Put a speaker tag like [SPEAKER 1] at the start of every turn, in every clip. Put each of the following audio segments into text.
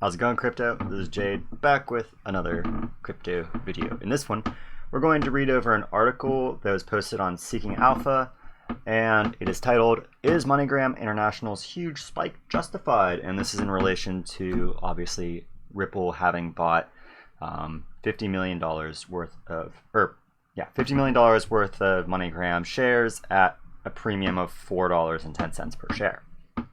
[SPEAKER 1] How's it going, crypto? This is Jade, back with another crypto video. In this one, we're going to read over an article that was posted on Seeking Alpha, and it is titled, "Is MoneyGram International's Huge Spike Justified?" And this is in relation to, obviously, Ripple having bought $50 million worth of MoneyGram shares at a premium of $4.10 per share.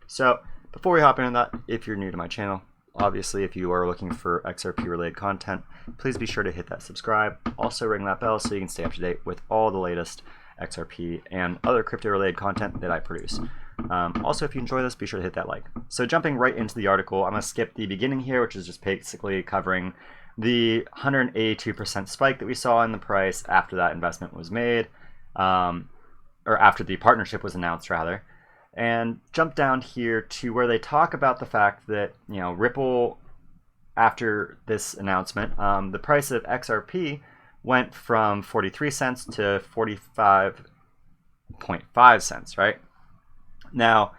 [SPEAKER 1] So, before we hop into that, if you're new to my channel, obviously, if you are looking for XRP related content, please be sure to hit that subscribe. Also ring that bell so you can stay up to date with all the latest XRP and other crypto related content that I produce. Also, if you enjoy this, be sure to hit that like. So jumping right into the article, I'm going to skip the beginning here, which is just basically covering the 182% spike that we saw in the price after that investment was made, or after the partnership was announced, rather. And jump down here to where they talk about the fact that, Ripple, after this announcement, the price of XRP went from 43 cents to 45.5 cents, right? Now,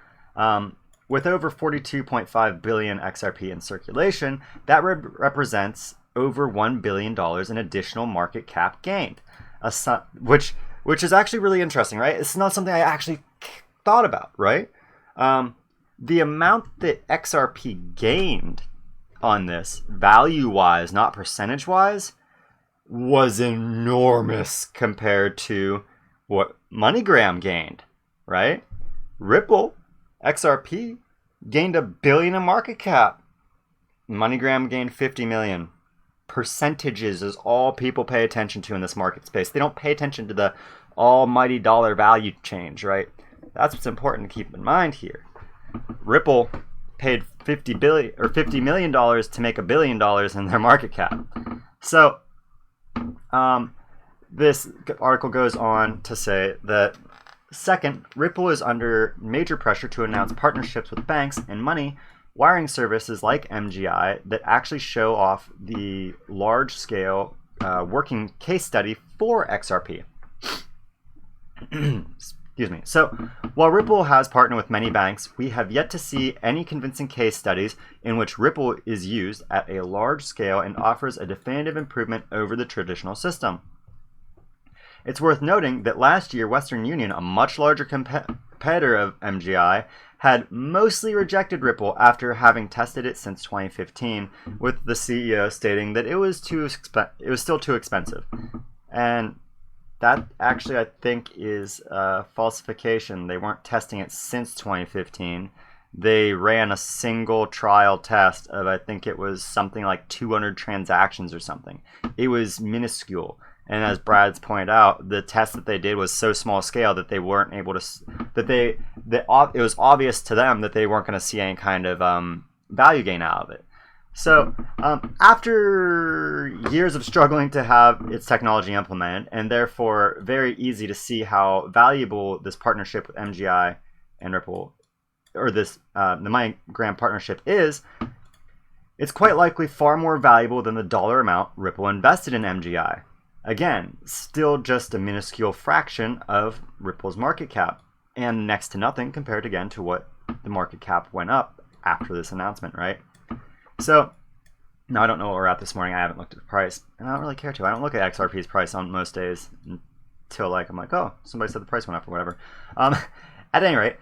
[SPEAKER 1] with over 42.5 billion XRP in circulation, that represents over $1 billion in additional market cap gained, which is actually really interesting, right? It's not something I actually thought about, right? The amount that XRP gained on this, value-wise, not percentage-wise, was enormous compared to what MoneyGram gained, right? Ripple, XRP, gained $1 billion in market cap. MoneyGram gained 50 million. Percentages is all people pay attention to in this market space. They don't pay attention to the almighty dollar value change, right? That's what's important to keep in mind here. Ripple paid $50 million to make $1 billion in their market cap. So, this article goes on to say that, second, Ripple is under major pressure to announce partnerships with banks and money wiring services like MGI that actually show off the large-scale working case study for XRP. Excuse me. So, while Ripple has partnered with many banks, we have yet to see any convincing case studies in which Ripple is used at a large scale and offers a definitive improvement over the traditional system. It's worth noting that last year, Western Union, a much larger competitor of MGI, had mostly rejected Ripple after having tested it since 2015, with the CEO stating that it was still too expensive. And that actually, I think, is a falsification. They weren't testing it since 2015. They ran a single trial test of, I think it was something like 200 transactions or something. It was minuscule. And as Brad's pointed out, the test that they did was so small scale that they weren't able to, it was obvious to them that they weren't going to see any kind of value gain out of it. So, after years of struggling to have its technology implemented, and therefore very easy to see how valuable this partnership with MGI and Ripple, or the MoneyGram partnership is, it's quite likely far more valuable than the dollar amount Ripple invested in MGI. Again, still just a minuscule fraction of Ripple's market cap, and next to nothing compared again to what the market cap went up after this announcement, right? So, now I don't know what we're at this morning. I haven't looked at the price, and I don't really care to. I don't look at XRP's price on most days until I'm like, oh, somebody said the price went up or whatever. At any rate,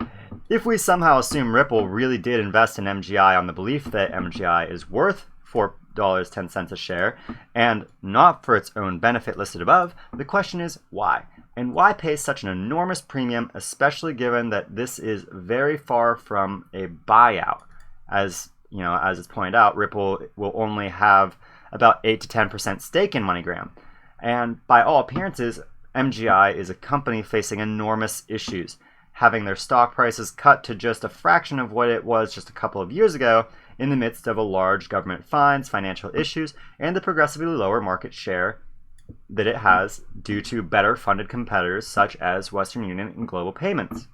[SPEAKER 1] if we somehow assume Ripple really did invest in MGI on the belief that MGI is worth $4.10 a share, and not for its own benefit listed above, the question is why? And why pay such an enormous premium, especially given that this is very far from a buyout? As it's pointed out, Ripple will only have about 8 to 10% stake in MoneyGram. And by all appearances, MGI is a company facing enormous issues, having their stock prices cut to just a fraction of what it was just a couple of years ago in the midst of a large government fines, financial issues, and the progressively lower market share that it has due to better funded competitors such as Western Union and Global Payments,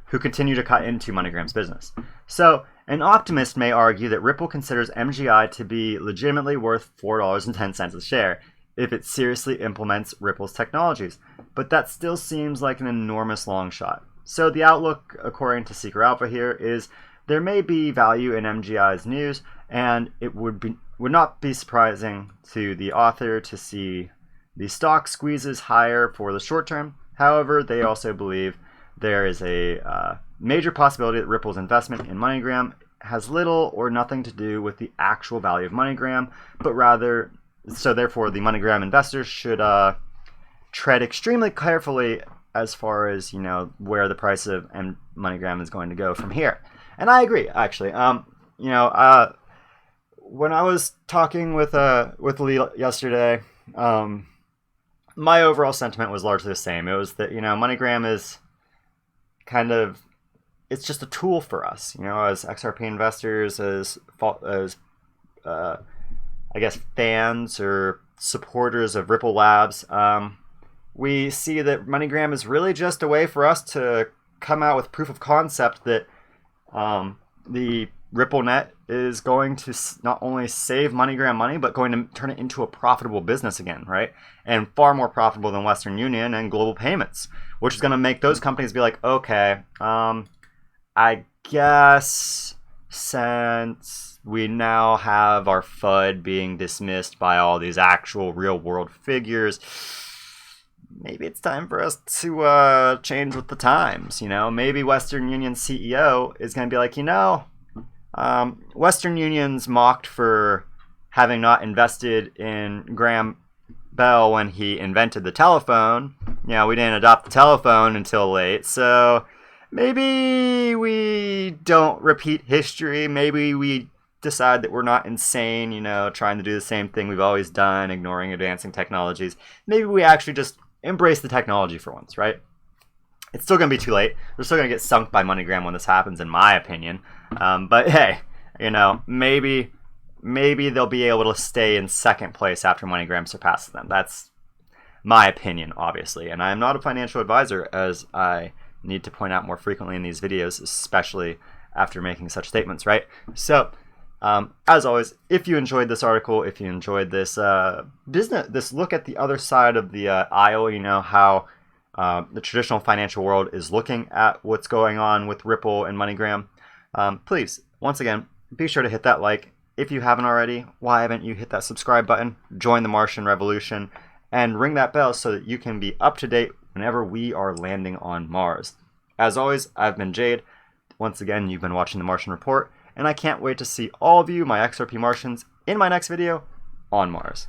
[SPEAKER 1] who continue to cut into MoneyGram's business. So, an optimist may argue that Ripple considers MGI to be legitimately worth $4.10 a share if it seriously implements Ripple's technologies, but that still seems like an enormous long shot. So the outlook, according to Seeker Alpha here, is there may be value in MGI's news, and it would not be surprising to the author to see the stock squeezes higher for the short term. However, they also believe there is a major possibility that Ripple's investment in MoneyGram has little or nothing to do with the actual value of MoneyGram, but rather, so therefore the MoneyGram investors should tread extremely carefully as far as, where the price of MoneyGram is going to go from here. And I agree, actually. When I was talking with Lee yesterday, my overall sentiment was largely the same. It was that, MoneyGram is it's just a tool for us, as XRP investors, as fans or supporters of Ripple Labs. We see that MoneyGram is really just a way for us to come out with proof of concept that the RippleNet is going to not only save MoneyGram money, but going to turn it into a profitable business again, right? And far more profitable than Western Union and Global Payments, which is going to make those companies be like, okay, I guess since we now have our FUD being dismissed by all these actual real world figures, maybe it's time for us to change with the times. Maybe Western Union CEO is going to be like, Western Union's mocked for having not invested in Graham Bell when he invented the telephone. We didn't adopt the telephone until late, so maybe we don't repeat history. Maybe we decide that we're not insane, trying to do the same thing we've always done, ignoring advancing technologies. Maybe we actually just embrace the technology for once, right? It's still going to be too late. We're still going to get sunk by MoneyGram when this happens, in my opinion. But hey, maybe they'll be able to stay in second place after MoneyGram surpasses them. That's my opinion, obviously. And I am not a financial advisor, as I need to point out more frequently in these videos, especially after making such statements, right? So, as always, if you enjoyed this article, if you enjoyed this this look at the other side of the aisle, how the traditional financial world is looking at what's going on with Ripple and MoneyGram, please, once again, be sure to hit that like. If you haven't already, why haven't you hit that subscribe button, join the Martian Revolution, and ring that bell so that you can be up to date whenever we are landing on Mars. As always, I've been Jade. Once again, you've been watching the Martian Report, and I can't wait to see all of you, my XRP Martians, in my next video on Mars.